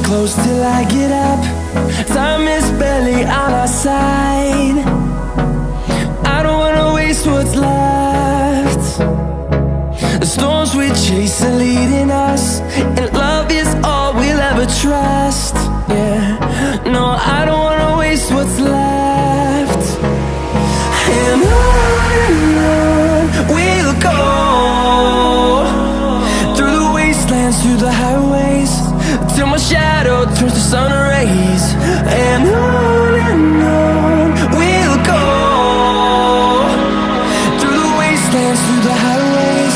close till I get up. Time is barely on our side. I don't wanna waste what's left. The storms we chase are leading us, and love is all we'll ever trust. Yeah, no, I don't wanna waste what's left. And on we'll go, through the wastelands, through the highways, till my shadow turns to sun rays. And on we'll go, through the wastelands, through the highways,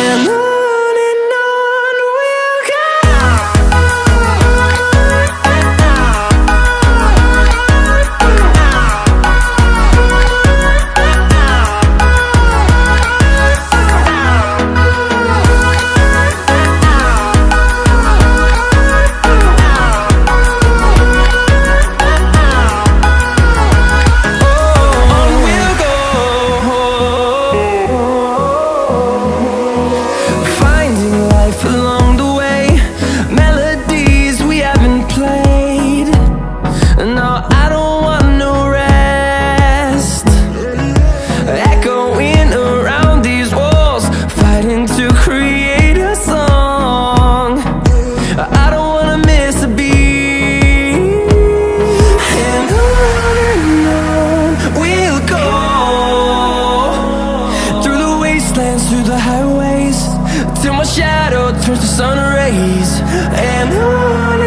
and on we'll go. Through the highways, till my shadow turns to sun rays. And on